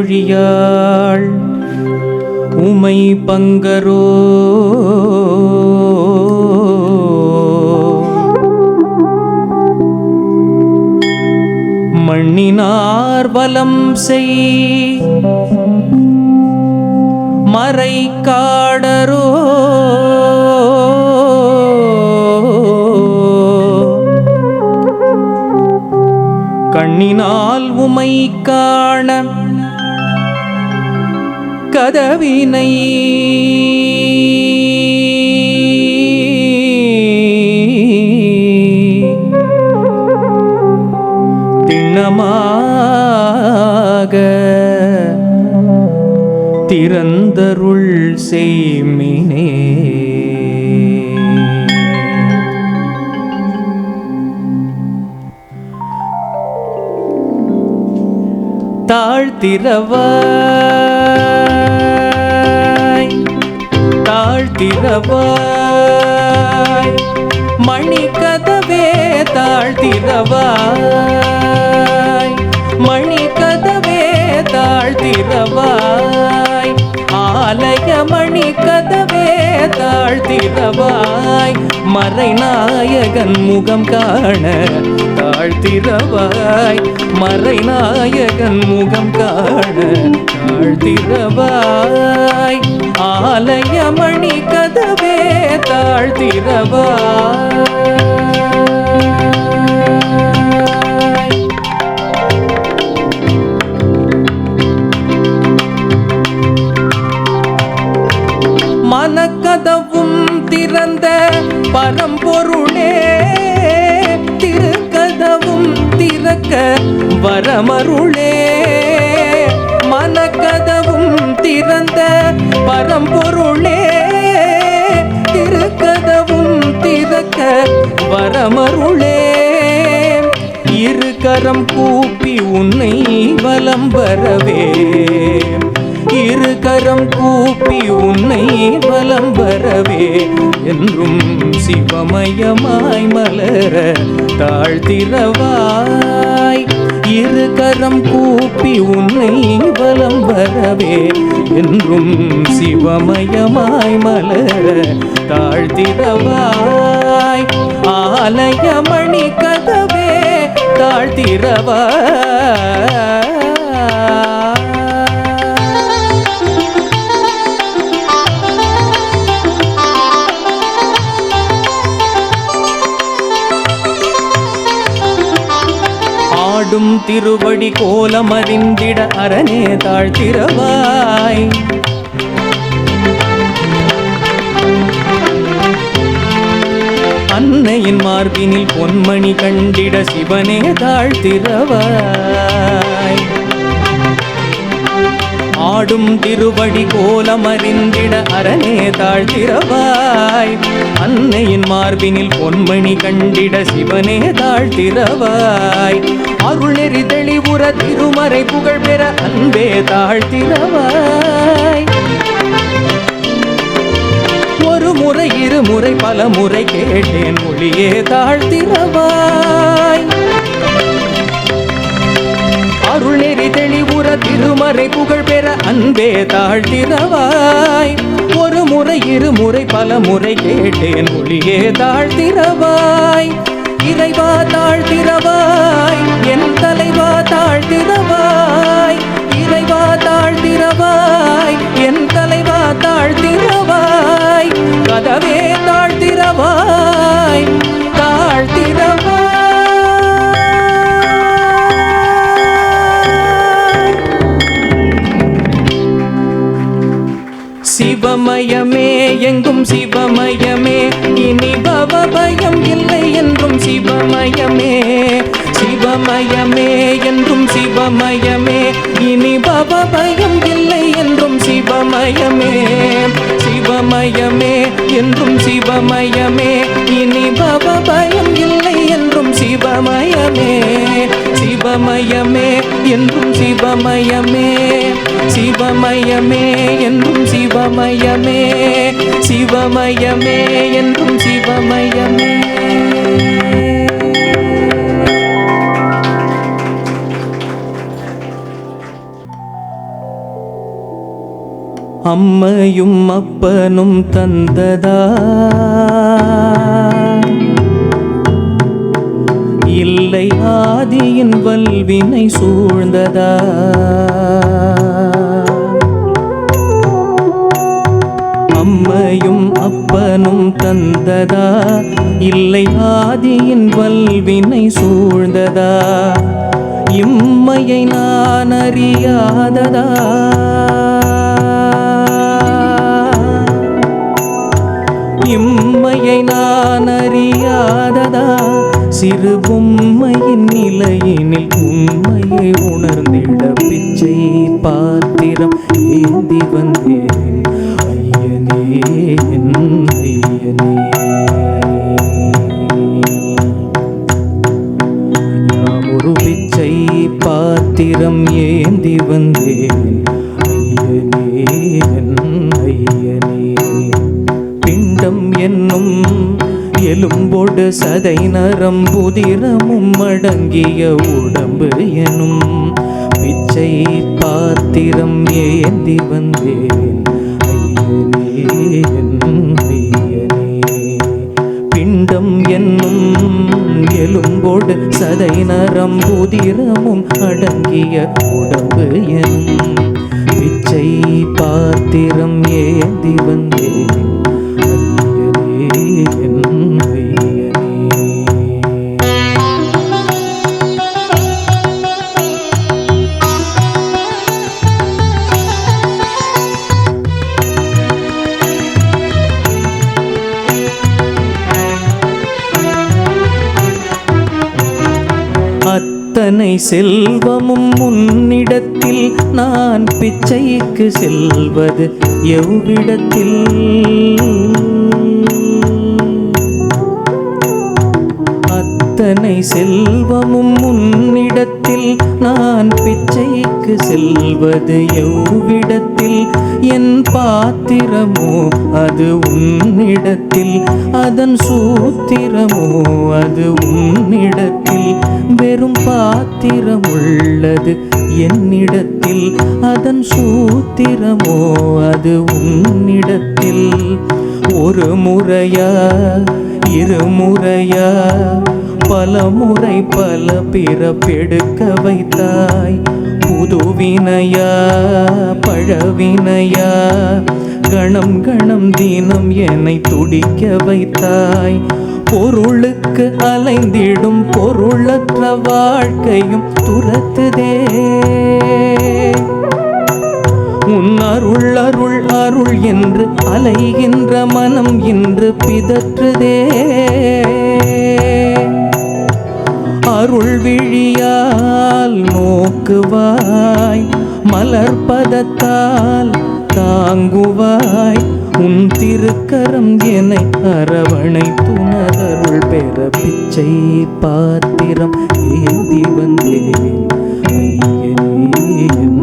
மொழியாள் உமை பங்கரோ மண்ணினார் வலம் செய் மறை காடரோ கண்ணினால் உமை காண கதவினை திண்ணமாக திறந்தருள் செய்மினே. தாழ்த்திரவாய் தாழ்த்திரவாய் மணிக்கதவே தாழ்த்திரவாய் மணிக்கதவே தாழ்த்திரவாய் ஆலய மணிக்கதவே தாழ்த்திரவாய் மறைநாயகன் முகம் காண தாழ்த்திரவாய் மறைநாயகன் முகம் காண தாழ்த்திரவாய் ஆலய மணிக்கதவே தாழ்த்திரவாய். மனக்கதவும் திறந்த பரம்பொருளே திருக்கதவும் திறக்க வரமருளே. மனக்கதவும் திறந்த பரம்பொருளே திருக்கதவும் திறக்க வரமருளே. இரு கரம் கூப்பி உன்னை வலம் வரவே இரு கரம் கூப்பி உன்னை வலம் வரவே என்றும் சிவமயமாய் மலர தாழ்த்திரவாய். இரு கரம் கூப்பி உன்னை வலம் வரவே என்றும் சிவமயமாய் மலர தாழ்த்திரவாய். ஆலய மணி கதவே தாழ்த்திரவாய். ஆடும் திருவடி கோலமறிந்திட அரணே தாழ்த்திரவாய். அன்னையின் மார்பினில் பொன்மணி கண்டிட சிவனே தாழ்த்திரவாய். ஆடும் திருவடி கோலமறிந்திட அரணே தாழ்த்திரவாய். அன்னையின் மார்பினில் பொன்மணி கண்டிட சிவனே தாழ்த்திரவாய். அருள் நெறி தெளிவுற திருமறை புகழ் பெற அன்பே தாழ்த்திரவாய். ஒரு முறை இருமுறை பல முறை கேட்டேன் மொழியே தாழ்த்திரவாய். அருள் நெறி தெளிவுற திருமறை புகழ் பெற அன்பே தாழ்த்திரவாய். ஒரு முறை இருமுறை பல முறை கேட்டேன் மொழியே தாழ்த்திரவாய். இறைவா தாழ்த்திரவாய் என் தலைவா தாழ்த்திரவாய். இறைவா தாழ்த்திரவாய் என் தலைவா தாழ்த்திரவாய். கதவே தாழ்த்திரவாய் தாழ்த்திரவாய். சிவமயமே எங்கும் சிவமயமே இனி பவபயம் இல்லை என்றும் சிவமயமே. சிவமயமே என்றும் சிவமயமே இனி பவபயம் இல்லை என்றும் சிவமயமே. சிவமயமே என்றும் சிவமயமே இனி பவபயம் இல்லை என்றும் சிவமயமே. சிவமயமே என்றும் சிவமயமே சிவமயமே என்றும் சிவமயமே. சிவமயமே என்றும் சிவமயமே. அம்மையும் அப்பனும் தந்ததா இல்லை ஆதியின் வல்வினை சூழ்ந்ததா அம்மையும் அப்பனும் தந்ததா இல்லை ஆதியின் வல்வினை சூழ்ந்ததா இம்மையை நான் அறியாததா இம்மையை நான் அறியாததா சிறு பொம்மையின் நிலையினில் உண்மையை உணர்ந்திட பிச்சை பாத்திரம் ஏந்தி வந்தேன் ஐயனே என் ஐயனே யாமொரு பிச்சை பாத்திரம் ஏந்தி வந்தேன் ஐயனே என் ஐயனே பிண்டம் என்னும் எலும்போடு சதை நரம்புதிரமும் அடங்கிய உடம்பு எனும் பிச்சை பாத்திரம் ஏந்தி வந்தேன் ஐயனே என் ஐயனே பிண்டம் என்னும் எலும்போடு சதை நரம்புதிரமும் அடங்கிய உடம்பு எனும் பிச்சை பாத்திரம் ஏந்தி வந்தேன் அத்தனை செல்வமும் முன்னிடத்தில் நான் பிச்சைக்கு செல்வது எவ்விடத்தில் அத்தனை செல்வமும் முன்னிடத்தில் நான் பிச்சைக்கு செல்வது எவ்விடத்தில் என் பாத்திரமோ அது உன்னிடத்தில் அதன் சூத்திரமோ அது உன்னிடத்தில் வெறும் பாத்திரமுள்ளது என்னிடத்தில் அதன் சூத்திரமோ அது உன்னிடத்தில் ஒரு முறையா இருமுறையா பல முறை பல பிறப்பெடுக்க வைத்தாய் புதுவினையா பழவினையா கணம் கணம் தினம் என்னை துடிக்க வைத்தாய் பொருளுக்கு அலைந்திடும் பொருளற்ற வாழ்க்கையும் துரத்துதே உன் அருள் அருள் அருள் என்று அலைகின்ற மனம் இன்று பிதற்றுதே அருள் விழியால் நோக்குவாய் மலர்பதத்தால் தாங்குவாய் உன் திருக்கரம் என்னை அரவணை துணரருள் பெற பிச்சை பாத்திரம் ஏந்தி வந்தேன் ஐயனே என்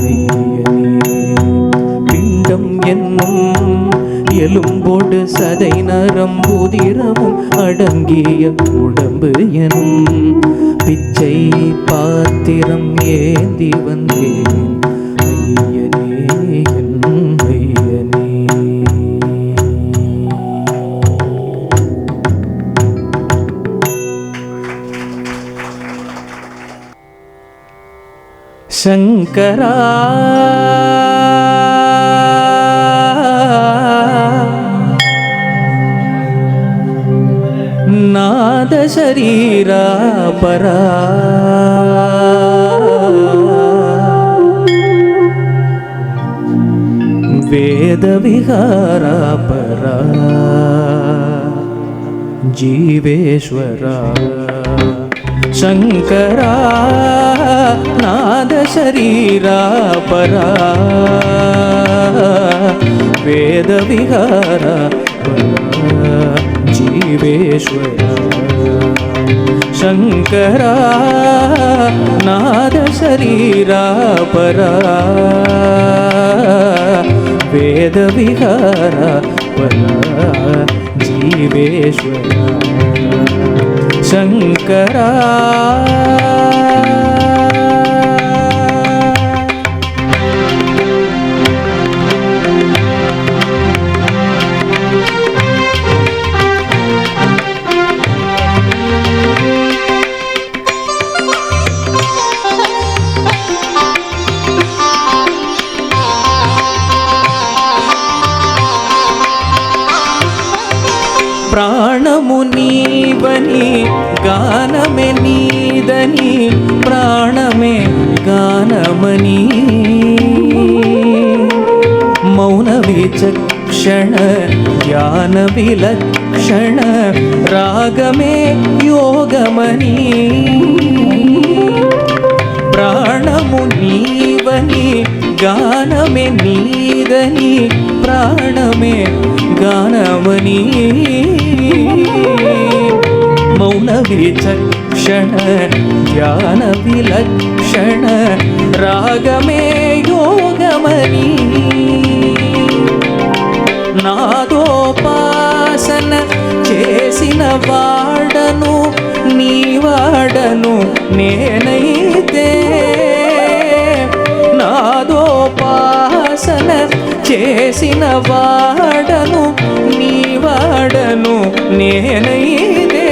ஐயனே பிண்டம் என்னும் எலும்போடு சதை நரம்புதிரமும் அடங்கிய உடம்பு எனும் பிச்சை பாத்திரம் ஏந்தி வந்தேன் ஐயனே என் ஐயனே சங்கரா நாத சரீரா பரா வேத விஹாரா பரா ஜீவேஸ்வரா शंकरा नाद शरीरा परा वेद विहारा परा जीवेश्वरा शंकरा नाद शरीरा परा वेद विहारा परा जीवेश्वरा शंकरा నీవని గానమే నీదని ప్రాణమే గానమని మౌన విచక్షణ ధ్యాన విలక్షణ రాగమే యోగమని ప్రాణము నీవని గానమే నీదని ప్రాణమే గానమని మౌన విచక్షణ ధ్యాన విలక్షణ రాగమే యోగమని నాదోపాసన చేసిన వాడను నీ వాడను నేనైతే నాదోపాసన చేసిన వాడను నీ వాడను నేనైతే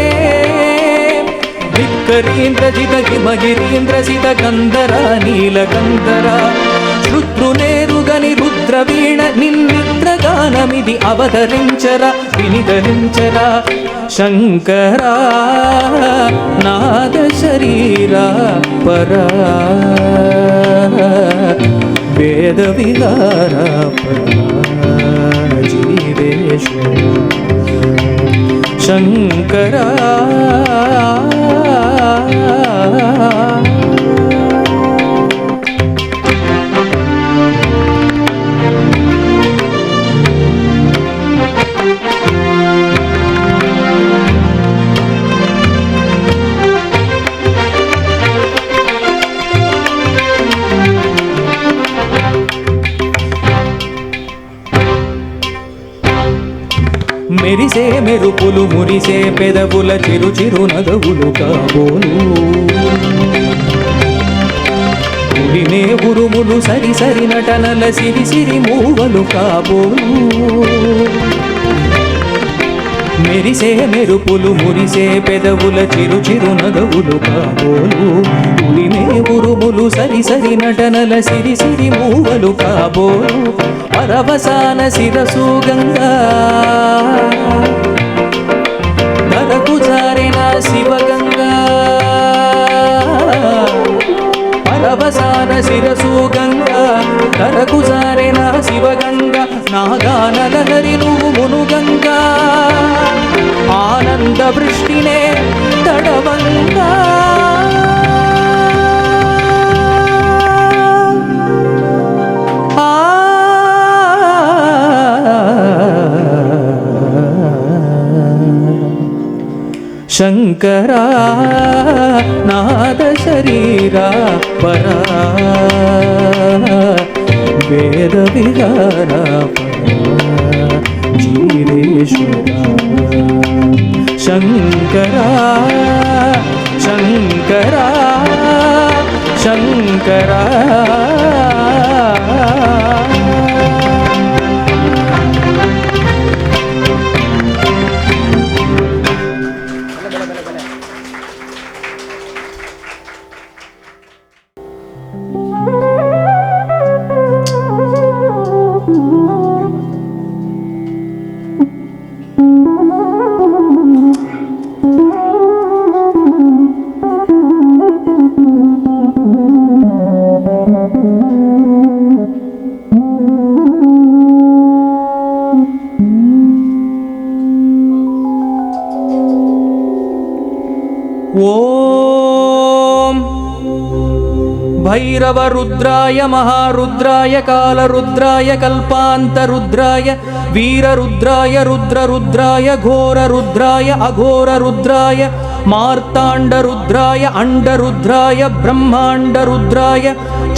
ధిక్కరీంద్ర జిత హిమగిరీంద్ర సిత గంధర నీలగంధర రుద్రునేరుగని రుద్రవీణ నిన్నిద్రగానమిది అవతరించరా వినిధరించరా శంకరా నాద శరీరా పరా వేద విహార జీవేశ్వర శంకరా మెరిసే మెరుపులు మురిసే పెదవుల చిరు చిరు నగవులు కాబోలు ఉడిమే ఉరుములు సరి సరి నటనల సిరి సిరి మూవలు కాబోలు మెరిసే మెరుపులు మురిసే పెదవుల చిరు చిరు నగవులు కాబోలు ఉడిమే ఉరుములు సరి సరి నటనల సిరి సిరి మూవలు కాబోలు పరవసాన శిరసు గంగా ధరకు జారిన శివగంగా పరవసాన శిరసు గంగా ధరకు జారిన శివగంగా నాగాన లహరి నువ్వు మునుగంగా ఆనంద వృష్టినే తడవంగా శంకరా నాద శరీరా పరా వేద విహార జీవేశ్వర శంకరా శంకరా శంకరా ఓం భైరవ రుద్రాయ మహారుద్రాయ కాలరుద్రాయ కల్పాంతరుద్రాయ వీరరుద్రాయ రుద్రరుద్రాయ ఘోరరుద్రాయ అఘోరరుద్రాయ మార్తాండరుద్రాయ అండరుద్రాయ బ్రహ్మాండరుద్రాయ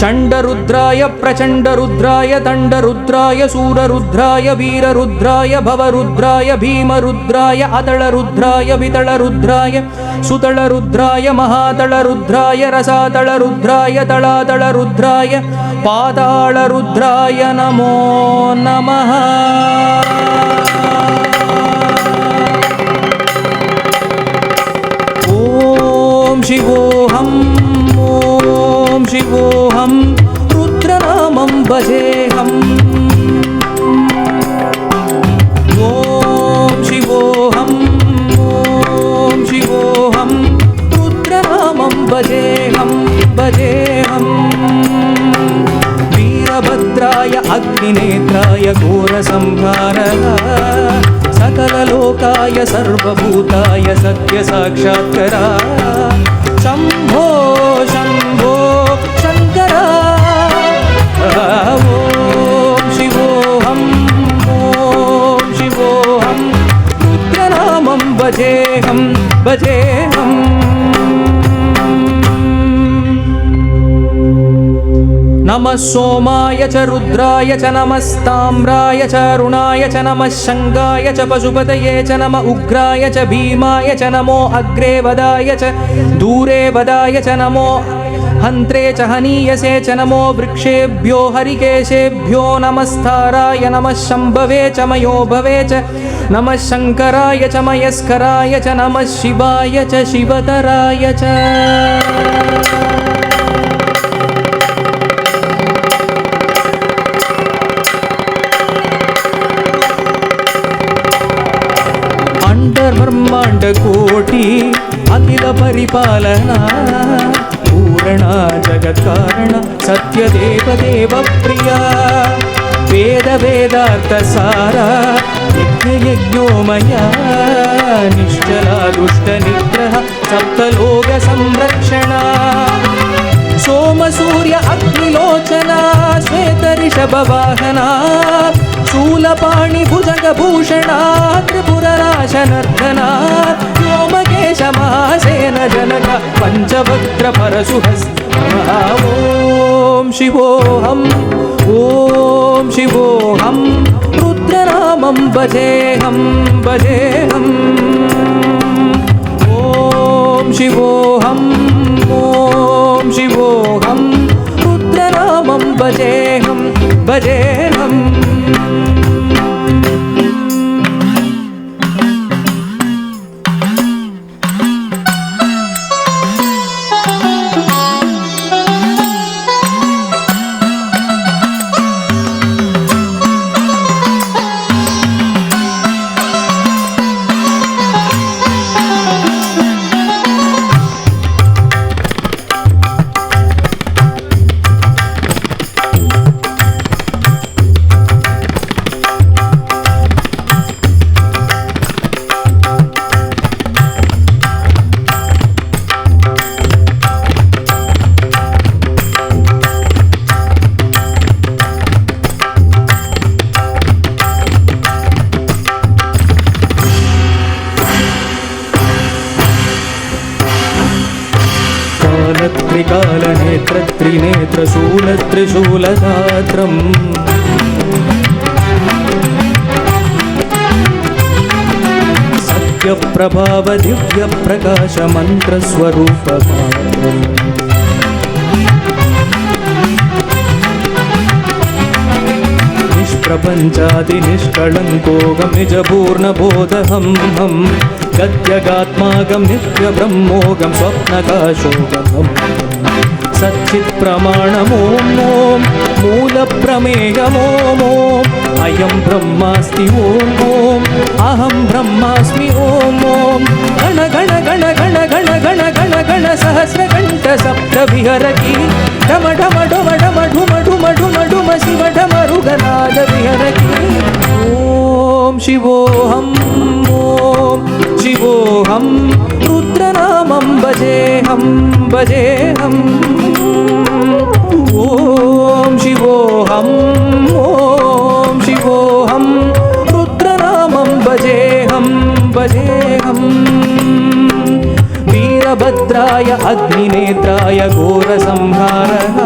చండరుద్రాయ ప్రచండరుద్రాయ దండరుద్రాయ శూరరుద్రాయ వీరరుద్రాయ భవరుద్రాయ భీమరుద్రాయ అతళరుద్రాయ వితళరుద్రాయ సుతళరుద్రాయ మహాతళరుద్రాయ రసాతళరుద్రాయ తళాతళరుద్రాయ పాతాళరుద్రాయ నమో నమః. ఓం శివోహం ఓం శివోహం రుద్రనామం భజేహం. ఓం శివోహం ఓం वीरभद्राय अग्निनेत्राय घोरसंहारः सकललोकाय सर्वभूताय सत्यसाक्षात्करा शम्भो शम्भो शङ्करा ॐ शिवोऽहं ॐ शिवोऽहं रुद्रनामं भजेऽहं भजेऽहम् नमः सोमाय च रुद्राय च नमस्ताम्राय च अरुणाय च नमः शङ्गाय च पशुपतये च नमः उग्राय च भीमाय च नमो अग्रे वदाय च दूरे वदाय च नमो हन्त्रे च हनीयसे च नमो वृक्षेभ्यो हरिकेशेभ्यो नमस्ताराय नमः शम्भवे च मयो भवे च नमः शङ्कराय च मयस्कराय च नमः शिवाय च शिवतराय च ब्रह्मांड कोटि अखिल परिपालना पूर्णा जगत् कारण सत्य देव देव प्रिया वेद वेदार्थ सारा यज्ञ यज्ञोमया निश्चला दुष्ट निग्रह सप्तलोक संरक्षणा सोम सूर्य अग्निलोचना श्वेत ऋषभ वाहना शूलपाणि भुजगभूषणा त्रिपुरनाशनर्दना व्योमकेश महासेन जनक पञ्चवक्त्र परशुहस्ता ॐ शिवोऽहं रुद्रनामं भजेऽहं भजेऽहम् ॐ शिवोऽहं रुद्रनामं भजेऽहं भजेऽहम् त्रिकालनेत्र त्रिनेत्र शूलत्रिशूलगात्रम् सत्यप्रभाव दिव्यप्रकाश मन्त्रस्वरूपमात्रम् निष्प्रपञ्चादि निष्कळङ्कोऽहं निजपूर्णबोधहं गद्यगात्मागं नित्यब्रह्मोगं स्वप्नकाशोगम् सच्चित्प्रमाणमों ॐ मूलप्रमेयमों अयं ब्रह्मास्ति ॐ अहं ब्रह्मास्मि ॐ गण गण गण गण गण गण गण गण सहस्रकण्ठ सप्तविहरति ढम ढम ढम ढम ढुम ढुम ढुम ढुम शिव ढम रुगनाद विहरति ॐ शिवोऽहं रुद्रनामं भजेऽहं भजेऽहम् ॐ शिवोऽहं रुद्रनामं भजेऽहं भजेऽहम् वीरभद्राय अग्निनेत्राय घोरसंहारः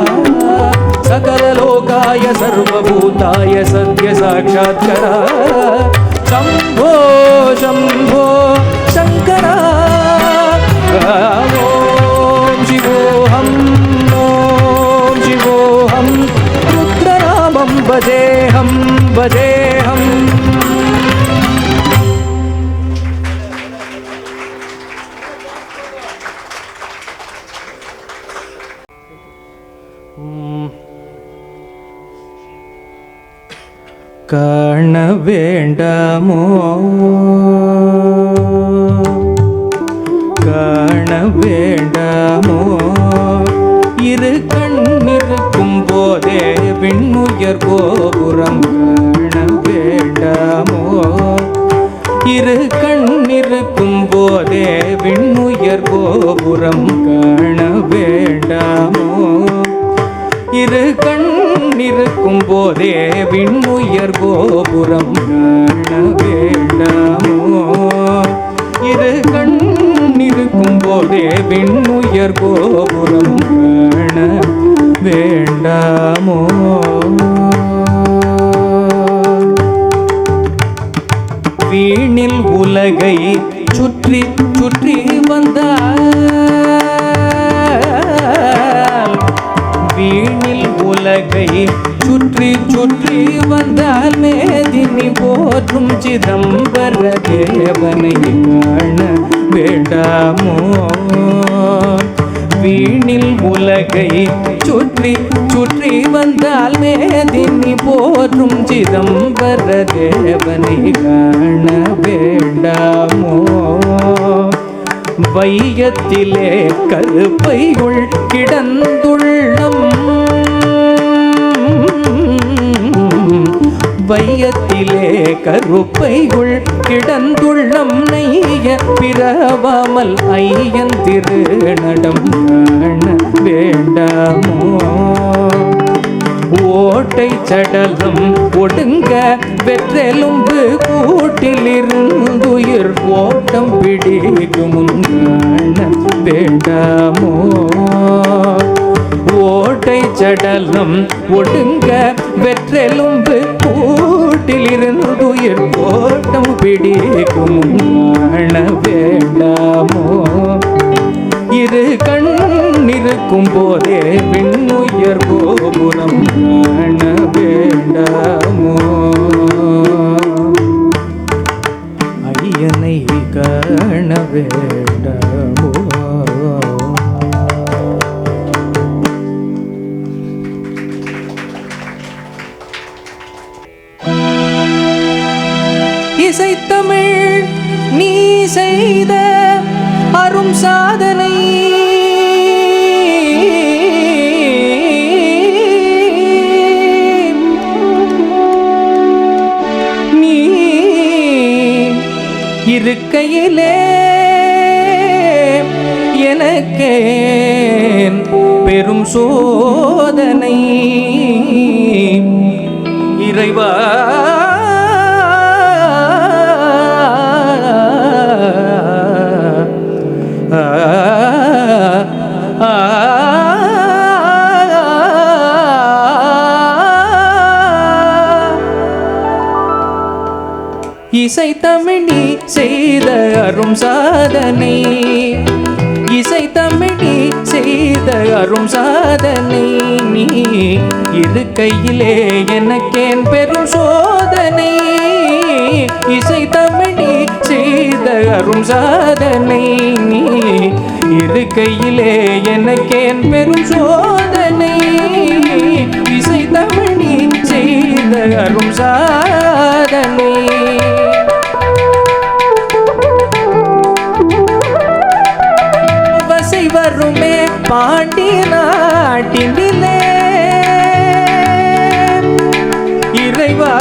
सकललोकाय सर्वभूताय सत्यसाक्षात्करा शम्भो शम्भो शङ्करा ॐ शिवोऽहं रुद्रनामं भजेऽहं भजेऽहम् காண வேண்டாமோ காண வேண்டாமோ இரு கண்ணிருக்கும் போதே விண்ணுயர் கோபுரம் காண வேண்டாமோ இரு கண்ணிருக்கும் போதே விண்ணுயர் கோபுரம் காண வேண்டாமோ இரு கண்ணிருக்கும் போதே விண்ணுயர் கோபுரம் காண வேண்டாமோ இரு கண்ணிருக்கும் போதே விண்ணுயர் கோபுரம் காண வேண்டாமோ வீணில் உலகை சுற்றி சுற்றி வந்தால் வீணில் உலகை சுற்றி சுற்றி வந்தால் மேதினி போற்றும் சிதம்பர தேவனை காண வேண்டாமோ வீணில் உலகை சுற்றி சுற்றி வந்தால் மேதினி போற்றும் சிதம்பர தேவனை காண வேண்டாமோ வையத்திலே கருப்பையுள் கிடந்துள்ளம் வையத்திலே கருப்பையுள் கிடந்துள்ளம் நெய்ய பிறவாமல் ஐயன் திருநடம் காண வேண்டாமோ ஓட்டை சடலம் ஒடுங்க வெற்றெலும்பு கூட்டிலிருந்துயிர் ஓட்டம் பிடிக்கும் காண வேண்டாமோ ஓட்டை சடலம் ஒடுங்க வெற்றெலும்பு கூட்டிலிருந்துயிர் ஓட்டம் பிடிக்கும் காண வேண்டாமோ இரு கண்ணிருக்கும் போதே விண்ணுயர் கோபுரம் காண வேண்டாமோ ஐயனை காண வேண்டாமோ இசைத்தமிழ் நீ செய்த அரும் சாதனை நீ இருக்கையிலே எனக்கேன் பெரும் சோதனை இறைவா இசை தமிழி செய்த அரும் சாதனை இசை தமிழி செய்த அரும் சாதனை நீ இருக்கையிலே எனக்கேன் பெரும் சோதனை இசை தமிழி செய்த அரும் சாதனை நீ இருக்கையிலே எனக்கேன் பெரும் சோதனை இசை தமிழி செய்த அரும் சாதனை வருமே பாண்டி நாட்டினிலே இறைவா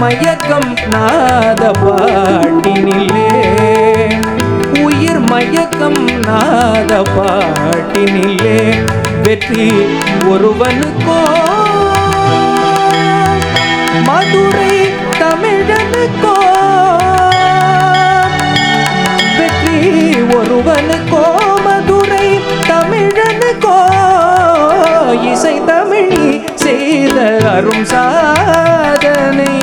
மயக்கம் நாத பாட்டினிலே உயிர் மயக்கம் நாத பாட்டினிலே வெற்றி ஒருவனுக்கோ மதுரை தமிழனுக்கோ வெற்றி ஒருவனுக்கோ மதுரை தமிழனுக்கோ இசை தமிழி அரும் சாதனை.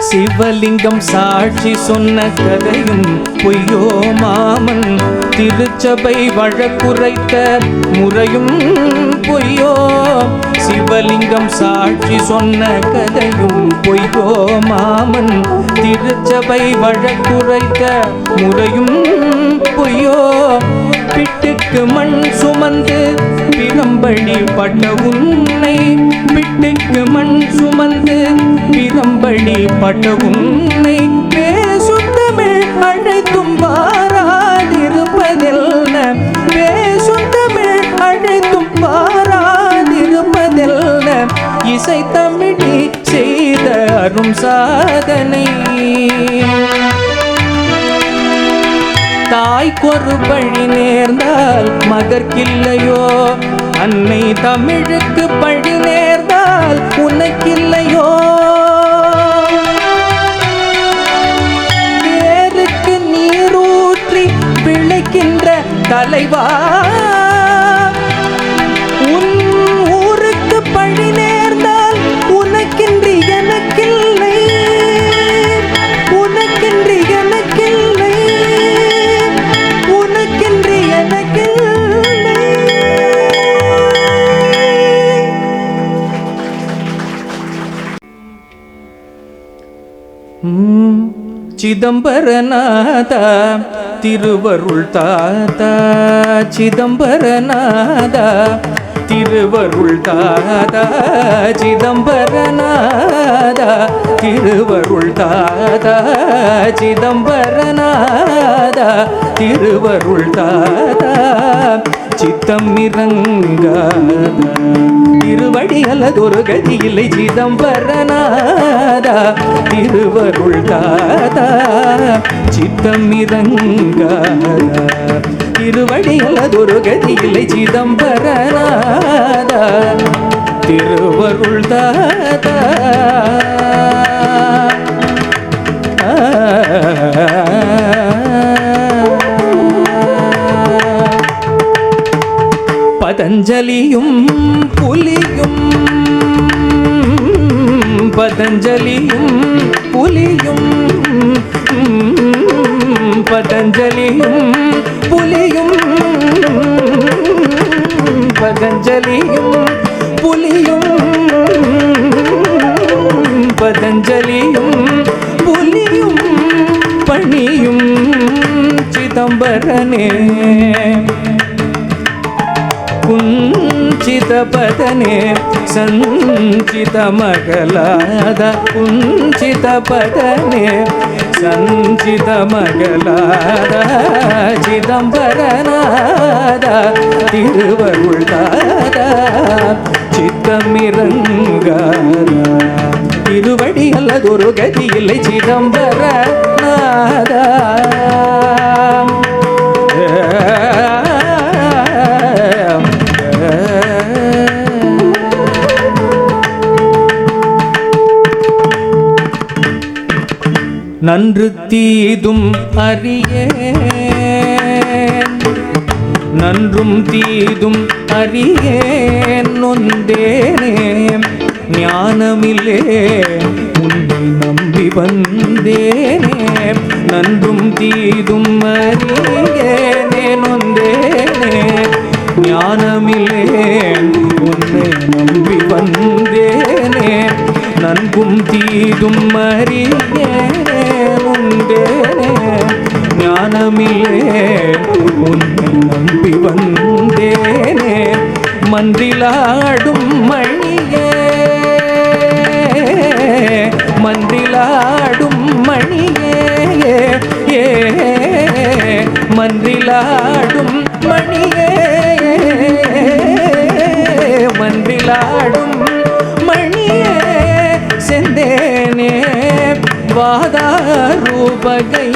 சிவலிங்கம் சாட்சி சொன்ன கதையும் பொய்யோ மாமன், திருச்சபை வழக்குரைத்த முறையும் பொய்யோ. சிவலிங்கம் சாட்சி சொன்ன கதையும் பொய்யோ மாமன், திருச்சபை வழக்குரைத்த முறையும் பொய்யோ. பிட்டுக்கு மண் சுமந்து பிரம்படி பட்ட உன்னை, பிட்டுக்கு மண் சுமந்து பிரம்படி பட்ட உன்னை, பேசும் தமிழ் அழைத்தும் பாராதிருப்பதெல்ல, பேசும் தமிழ் அழைத்தும் பாராதிருப்பதெல்ல, இசை தமிழி செய்த அரும் சாதனை. தாய்க்கொரு பழி நேர்ந்தால் மகற்கில்லையோ, அன்னை தமிழுக்கு பழி நேர்ந்தால் உனக்கில்லையோ. வேருக்கு நீரூற்றி விளைக்கின்ற தலைவா, உன் ஊருக்கு பழி நேர்ந்தால் உனக்கின்றி எனக்கில்லை, உனக்கின்றி எனக்கில்லை, உனக்கின்றி எனக்கில்லை. சிதம்பரநாதா திருவருள் தாத்தா, சிதம்பரநாதா திருவருள் தாத்தா, சிதம்பரநாதா திருவருள் தாத்தா, சிதம்பரநாதா திருவருள் தாத்தா. சித்தம் இறங்காத திருவடி அல்லதொரு கதி இல்லை, சிதம்பரநாதா திருவருள் தாத்தா. சித்தம் இறங்காத திருவடி அல்லதொரு கதி இல்லை, சிதம்பரநாதா திருவருள் தாத்தா. பதஞ்சலியும் புலியும், பதஞ்சலியும் புலியும், பதஞ்சலியும் புலியும், பதஞ்சலியும் புலியும், பதஞ்சலியும் புலியும் பணியும் சிதம்பரனே. குஞ்சித பதனே சஞ்சித மகளாத, குஞ்சித பதனே சஞ்சித மகளாத, சிதம்பரநாதா திருவருள் தாதா. சித்தமிறங்காத திருவடி அல்லதொரு கதி இல்லை, சிதம்பரநாதா. நன்று தீதும் அறியேன், நன்றும் தீதும் அறியேன் நொந்தேனே. ஞானமில்லே உன்னை நம்பி வந்தேனே, நன்றும் தீதும் அறியேனே நொந்தேனே. ஞானமில்லே உன்னை நம்பி வந்தேனே, நன்கும் தீதும் அறியேனே உண்டேனே. ஞானமில்லே உன்னை நம்பி வந்தேனே. மன்றிலாடும் மணியே, மன்றிலாடும் மணியே, மன்றிலாடும் மணியே, மன்றிலாடும் மணியே. செந்தேனே வாதாரூபகை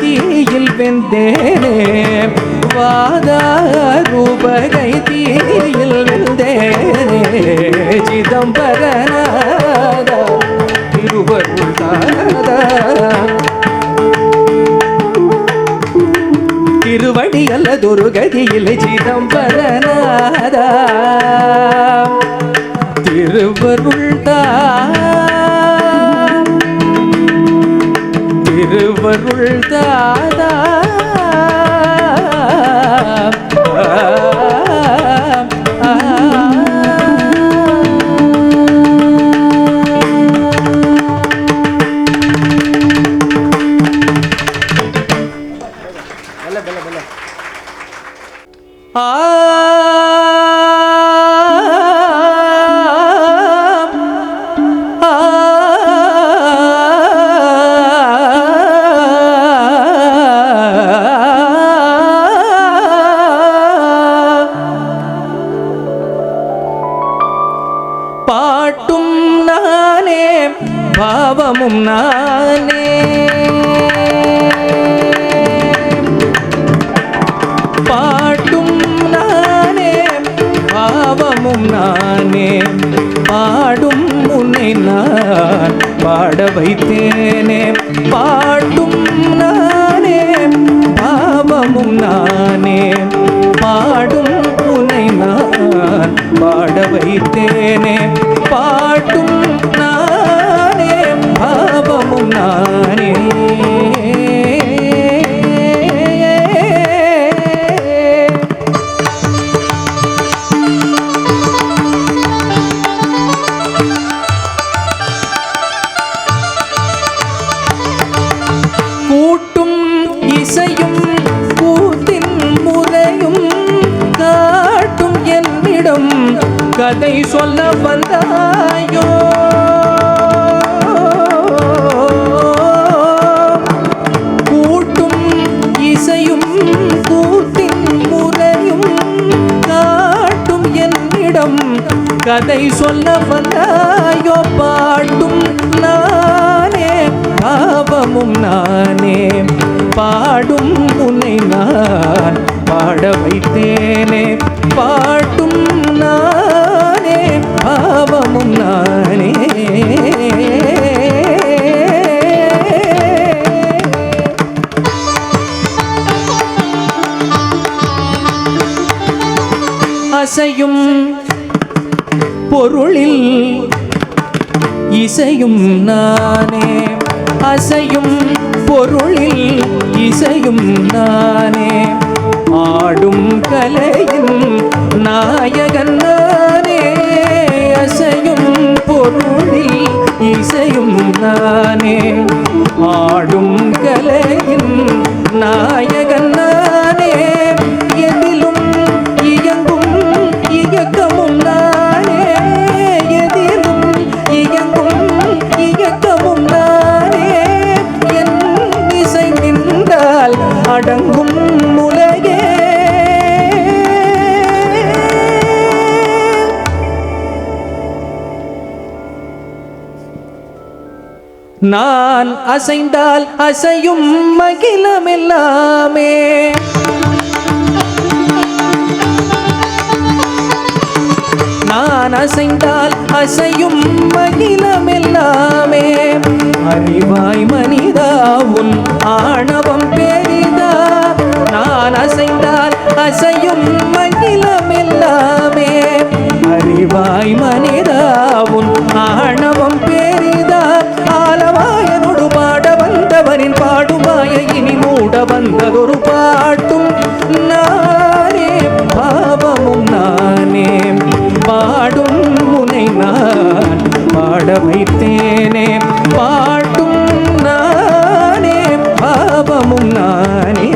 தீயில் வெந்தேனே, வாதாரூபகை தீயில் வெந்தேனே. சிதம்பரநாதா திருவருள் தாதா, திருவடி அல்லதொரு கதியில்லை சிதம்பரநாதா திருவருள்தா திருவருள்தாதா பாட்டும் நானே பாவமும் நானே பாட்டும் நானே பாவமும் நானே பாடும் உன்னை நான் பாட வைத்தேனே பாட்டும் நானே பாவமும் நானே பாடும் உன்னை நான் பாட வைத்தேனே பாட்டும் நானே பாவமும் நானே கூட்டும் இசையும் கூத்தின் முறையும் காட்டும் என்னிடம் கதை சொல்ல வந்தாயோ கூட்டும் இசையும் கூத்தின் முறையும் காட்டும் என்னிடம் கதை சொல்ல வந்தாயோ பாட்டும் நானே பாவமும் நானே பாடும் உன்னை நான் பாட வைத்தேனே பாட்டும் நானே பாவமும் நானே அசையும் பொருளில் இசையும் நானே அசையும் பொருளில் இசையும் நானே ஆடும் கலையின் நாயகன் நானே அசையும் பொருளில் இசையும் நானே ஆடும் கலையின் நாயகன் நானே எதிலும் இயங்கும் இயக்கமும் நானே எதிலும் இயங்கும் இயக்கமும் நானே என் இசை நின்றால் அடங்கும் உலகே நான் அசைந்தால் அசையும் மகிழமெல்லாமே நான் அசைந்தால் அசையும் மகிழமெல்லாமே அறிவாய் மனிதா உன் ஆணவம் பெரிதா நான் அசைந்தால் அசையும் மகிழமெல்லாமே அறிவாய் மனிதா உன் ஆணவம் பெரிதா ஆலவாயனோடு பாட வந்தவனின் பாடுமாய இனி மூட வந்ததொரு பாட்டும் நானே பாவமும் நானே பாடும் உன்னை நான் பாட வைத்தேனே பாட்டும் நானே பாவமும் நானே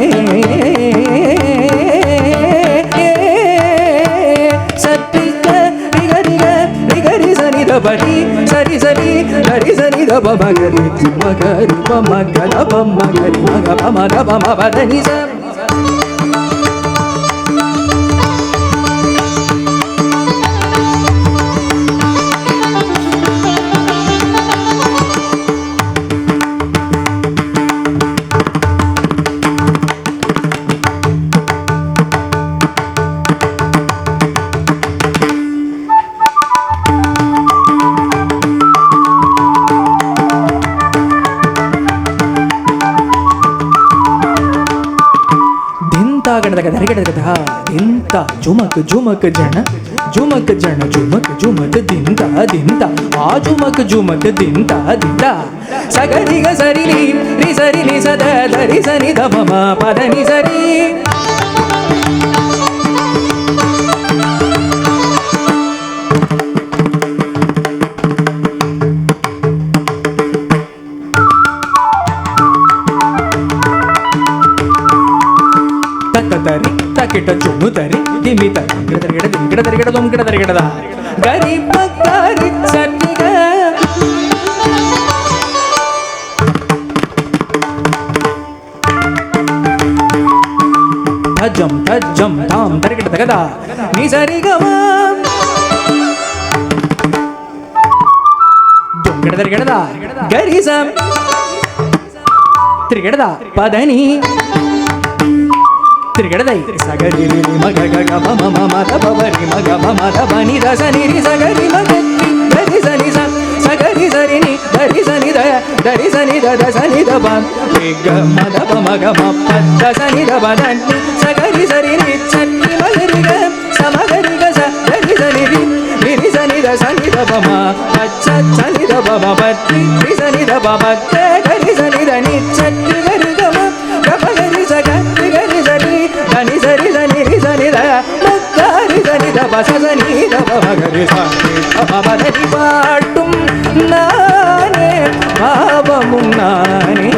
படி சரி சரி ஹரி சரி தப மகரி மகரி மகர மகரி மக மத மபதனி ச ಗಡದಗ ದರಿಗಡದ ದಿಂತ ಜುಮಕ್ ಜುಮಕ್ ಜಣ ಜುಮಕ್ ಜಣ ಜುಮಕ್ ಜುಮಕ್ ದಿಂತ ದಿಂತ ಆ ಜುಮಕ್ ಜುಮಕ್ ದಿಂತ ದಿಂತ ಸಗರಿಗ ಸರಿ ರಿ ಸರಿ ನಿ ಸದ ಧರಿ ಸನಿ ದ ಮಮ ಪದ ನಿ ಸರಿ ಕಿಟ ಚುಮ್ಮು ತರಿ ದಿಮಿ ತರ ಗಿಡದ ಗರಿ ಪಕ್ಕರಿ ಸಟ್ಟಿಗ ತಜ್ಜಂ ತಾಮ್ ತರಿಗಿಡ ತಗದ ನೀ ಸರಿ ಗಮ ಗಿಡದ ಗರಿ ಸಂ ತಿರುಗಿಡದ ಪದನಿ ತಿರುಗಡದೈ ಸಗರಿ ಮಗ ಗಗ ಮಮ ಮಮ ತಬರಿ ಮಗ ಮಮ ತಬನಿ ದಸನಿ ರಿ ಸಗರಿ ಮಗ ಗರಿ ಸನಿ ಸ ಸಗರಿ ಸರಿ ನಿ ಗರಿ ಸನಿ ದ ಗರಿ ಸನಿ ದ ದಸನಿ ದ ಬ ಗ ಮದ ಪ ಮಗ ಮ ಪ ದಸನಿ ದ ಬ ದ ಸಗರಿ ಸರಿ ನಿ ಚಟ್ಟಿ ಮಗರಿ ಗ ಸಮಗರಿ ಗ ಸ ಗರಿ ಸನಿ ರಿ ರಿ ಸನಿ ದ ಸನಿ ದ ಬ ಮ ಪಚ್ಚ ಸನಿ ದ ಬ ಮ ಪತ್ತಿ ರಿ ಸನಿ ದ ಬ ಮ ಗರಿ ಸನಿ ದ ನಿ ಚಟ್ಟಿ ಗರಿ ಗ ಮ ಗ ಪ ಗರಿ ಸ ಗರಿ ಗರಿ ಸನಿ ಧನಿ ಸರಿ ಧನಿ ರಿ ಸನಿ ದ ಮಕ್ಕರಿ ಸನಿ ದ ಬ ಸ ಸನಿ ದ ಬ ಮ ಗರಿ ಸನಿ ದ ಬ ಮ ಧನಿ ಪಾಟುಂ ನಾನೇ பாவமும் நானே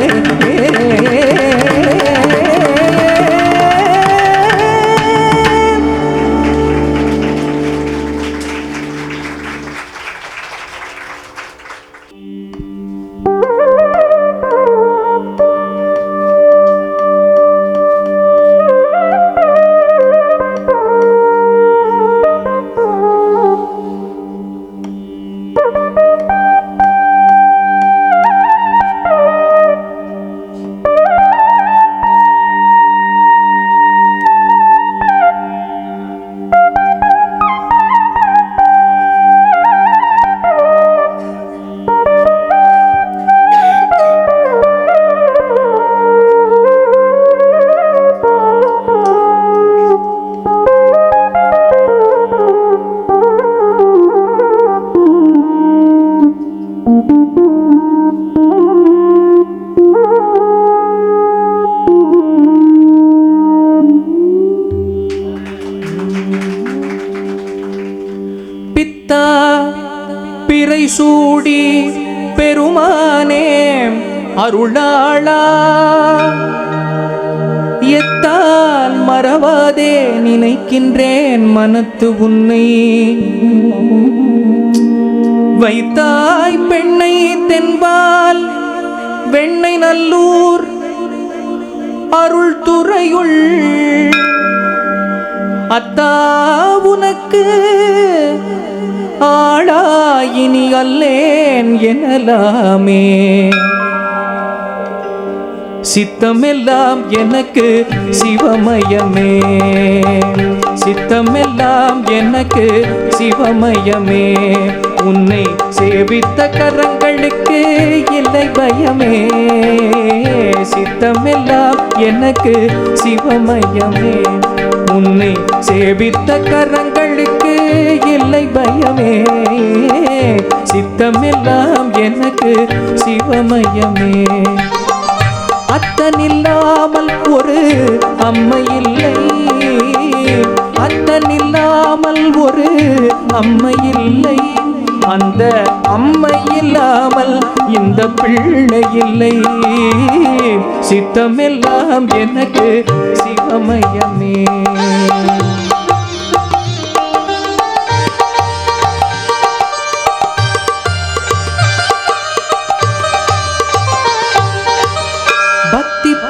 பிறை சூடி பெருமானே அருளாளா எத்தால் மறவாதே நினைக்கின்றேன் மனத்து உன்னை வைத்தாய் பெண்ணை தென்பால் வெண்ணை நல்லூர் அருள் துறையுள் அத்தா உனக்கு ஆளாயினி அல்லேன் எனலாமே சித்தமெல்லாம் எனக்கு சிவமயமே சித்தமெல்லாம் எனக்கு சிவமயமே உன்னை சேவித்த கரங்களுக்கு இல்லை பயமே சித்தமெல்லாம் எனக்கு சிவமயமே உன்னை சேவித்த கரங்களுக்கு இல்லை பயமே சித்தமெல்லாம் எனக்கு சிவமயமே அத்தனில்லாமல் ஒரு அம்மை இல்லை அத்தனில்லாமல் ஒரு அம்மை இல்லை அந்த அம்மை இல்லாமல் இந்த பிள்ளை இல்லை சித்தமெல்லாம் எனக்கு சிவமயமே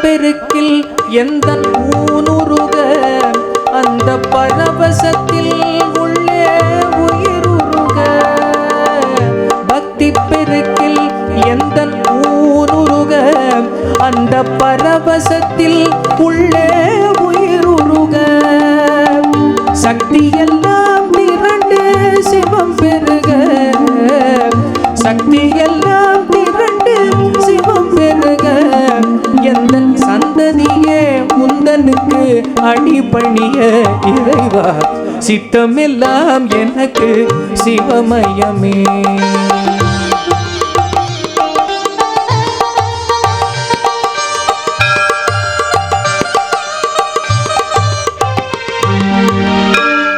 பெருக்கில் எந்த ஊனுருக அந்த பரவசத்தில் உள்ளே உயிருருக பக்தி பெருக்கில் எந்த ஊனுருக அந்த பரவசத்தில் உள்ளே உயிருருக சக்தி எல்லாம் திரண்டு சிவம் பெருக சக்தி எல்லாம் திரண்டு சிவம் பெருக எந்தன் சந்ததியே முந்தனுக்கு அடிபணிய இறைவா சித்தமெல்லாம் எனக்கு சிவமயமே.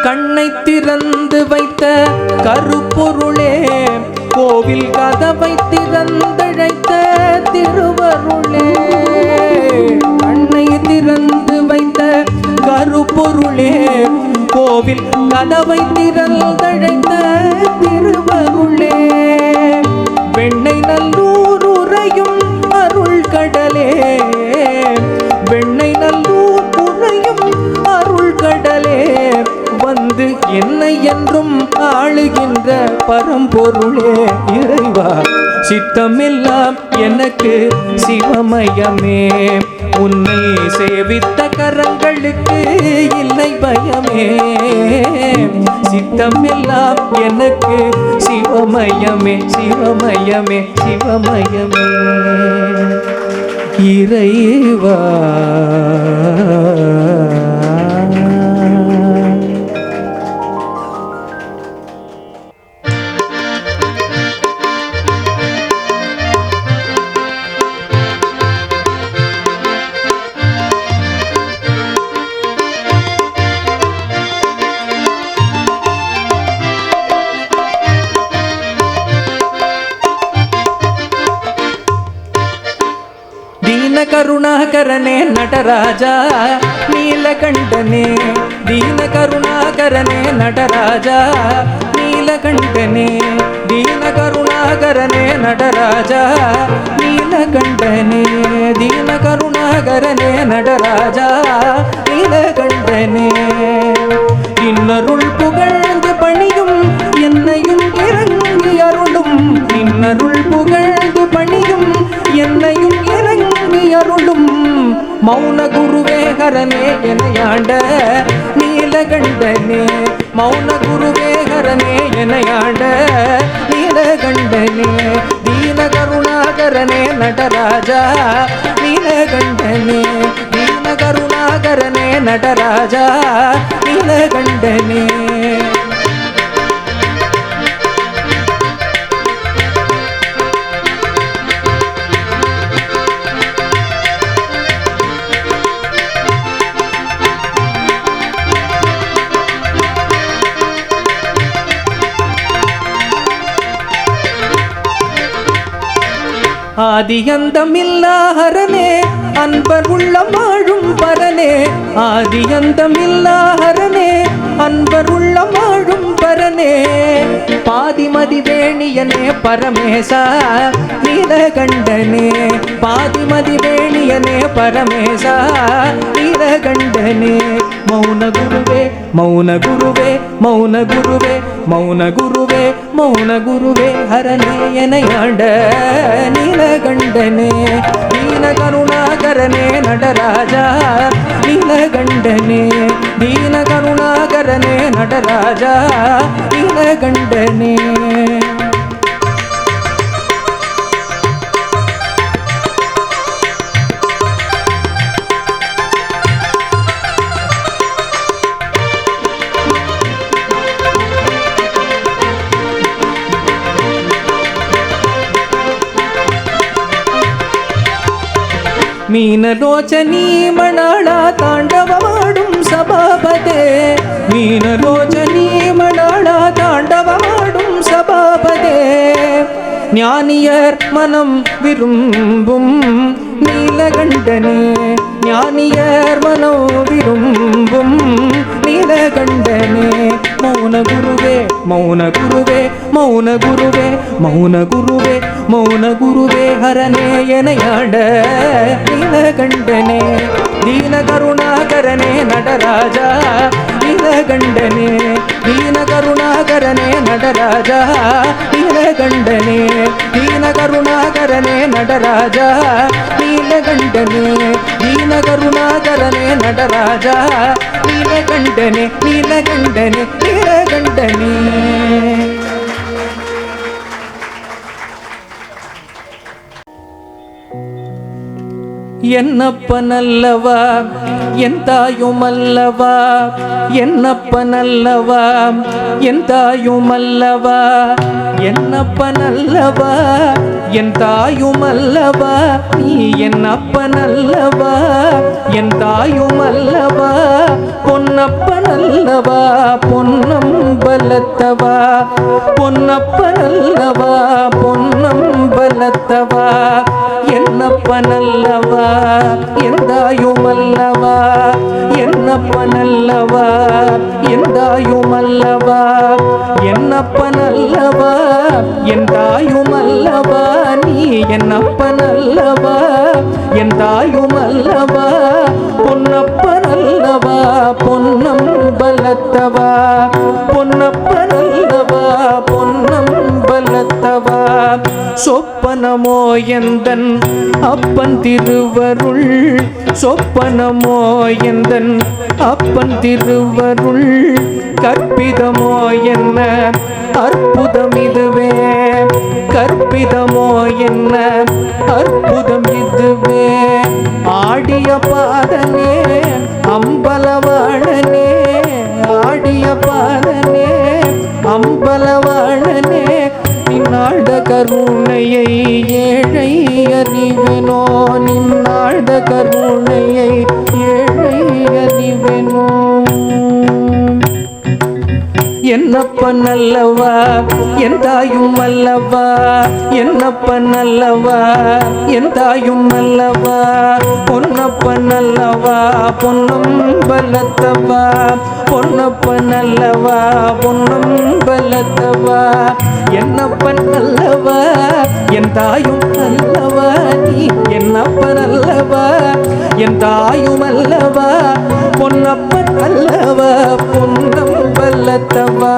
கண்ணை திறந்து வைத்த கருப்பொருளே, கோவில் கதவை திறந்தழைத்த திருவருளே. கண்ணை திறந்து வைத்த கருப்பொருளே, கோவில் கதவை திறந்தழைத்த திருவருளே. வெண்ணை நல்லூர் உறையும் அருள் கடலே, வெண்ணை நல்லூர் உறையும் அருள் கடலே. வந்து என்னை என்றும் ஆளுகின்ற பரம்பொருளே இறைவா சித்தமெல்லாம் எனக்கு சிவமயமே. உன்னை சேவித்த கரங்களுக்கு இல்லை பயமே. சித்தமெல்லாம் எனக்கு சிவமயமே, சிவமயமே, சிவமயமே. இறைவா கருணாகரனே நடராஜா நீலகண்டனே, தீன கருணாகரனே நடராஜா நீலகண்டனே, தீன கருணாகரனே நடராஜா நீலகண்டனே, தீன கருணாகரனே நடராஜா நீலகண்டனே. இன்னருள் புகழ்ந்து பணியும் என்னையும் இறங்கி அருளும், இன்னருள் புகழ்ந்து பணியும் என்னையும் இறங்கி அருளும். மௌன குருவே ஹரனே எனையாண்ட நீலகண்டனே, மௌன குருவே ஹரனே எனையாண்ட நீலகண்டனே. தீன கருணாகரனே நடராஜா நீலகண்டனே, தீன கருணாகரனே நடராஜா நீலகண்டனே. ஆதியந்தமில்லா ஹரனே அன்பர் உள்ளம் வாழும் பரனே, ஆதியந்தமில்லா ஹரனே அன்பர் உள்ளம் வாழும் பரனே. பாதிமதி வேணியனே பரமேசா நீலகண்டனே, பாதிமதி வேணியனே பரமேசா நீலகண்டனே. மௌன குருவே மௌன குருவே மௌன குருவே மௌன குருவே மௌன குருவே ஹரனே எனையாண்ட நீலகண்டனே. தீன கருணாகரனே நடராஜா நீலகண்டனே, தீன கருணாகரனே நடராஜா நீலகண்டனே. மீனலோச்சனೀ ಮಣಾಳ ತಾಂಡವಮಾಡುಂ ಸಭಾಪತೆ, மீனலோச்சனீ மணாள தாண்டவமாடும் சபாபதே. ஞானியர் மனம் விரும்பும் நீலகண்டனே, ஞானியர் மனம் விரும்பும் நீலகண்டனே. மௌன குருவே மௌன குருவே மௌன குருவே மௌன குருவே மௌன குருவே ஹரனே எனையாண்ட நீலகண்டனே. தீன கருணாகரனே நடராஜா நீலகண்டனே, தீன கருணாகரனே நடராஜா நீலகண்டனே, தீன கருணாகரனே நடராஜா நீலகண்டனே, தீன கருணாகரனே நடராஜா நீலகண்டனே, நீலகண்டனே, நீலகண்டனே. என்னப்பனல்லவா என் தாயுமல்லவா என்னப்பனல்லவா என் தாயுமல்லவா என்னப்பனல்லவா என் தாயுமல்லவா நீ என்னப்பனல்லவா என் தாயுமல்லவா பொன்னப்பனல்லவா பொன்னம்பலத்தவா பொன்னப்பனல்லவா பொன்னம்பலத்தவா என்னப்பனல்லவா என் தாயுமல்லவா என்னப்பனல்லவா என் தாயுமல்லவா என்னப்பனல்லவா என் தாயுமல்லவா நீ என்னப்பனல்லவா என் தாயுமல்லவா பொன்னப்பனல்லவா பொன்னம்பலத்தவா பொன்னப்பனல்லவா பொன்னம்பலத்தவா சொப்பனமோ எந்தன் அப்பன் திருவருள் சொப்பனமோ எந்தன் அப்பன் திருவருள் கற்பிதமோ என்ன அற்புதம் இதுவே கற்பிதமோ என்ன அற்புதம் இதுவே ஆடிய பாதனே அம்பலவாணனே ஆடிய பாதனே அம்பலவாணனே நின்னாழ்த கருணையை ஏழை அறிவெனோ நின்னாழ்த கருணையை ஏழை அறிவெனோ என்னப்பனல்லவா என் தாயுமல்லவா என்னப்பனல்லவா என் தாயுமல்லவா பொன்னப்பனல்லவா பொன்னம்பலத்தவா பொன்னப்பனல்லவா பொன்னம்பலத்தவா என்னப்பனல்லவா என் தாயும் அல்லவா நீ என்னப்பனல்லவா என் தாயுமல்லவா பொன்னப்பன் அல்லவா பொன்னம்பலத்தவா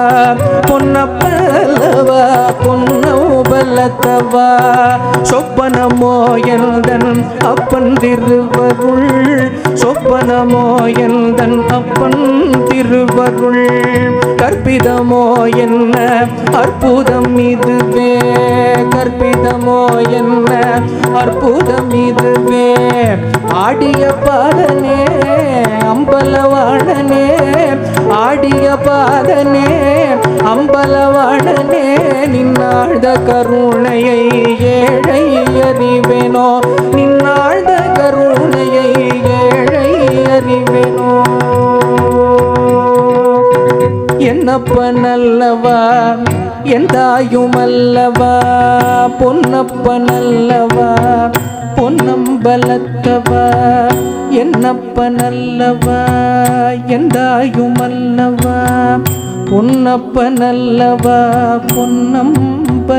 பொன்னப்பனல்லவா பொன்னம்பலத்தவா சொப்பனமோ எந்தன் அப்பன் திருவருள் சொப்பனமோ எந்தன் அப்பன் திருவருள் கற்பிதமோ என்ன அற்புதம் இதுவே கற்பிதமோ என்ன அற்புதம் இதுவே ஆடிய பாதனே அம்பலவாணனே ஆடிய பாதனே அம்பலவாணனே நின்னாழ்த கருணையை ஏழை அறிவேனோ நின்னாழ்த கருணையை ஏழை அறிவேனோ என்னப்பனல்லவா என் தாயுமல்லவா பொன்னப்பனல்லவா பொன்னம்பலத்தவா என்னப்பனல்லவா என் தாயுமல்லவா பொன்னப்பனல்லவா பொன்னம்பலத்தவா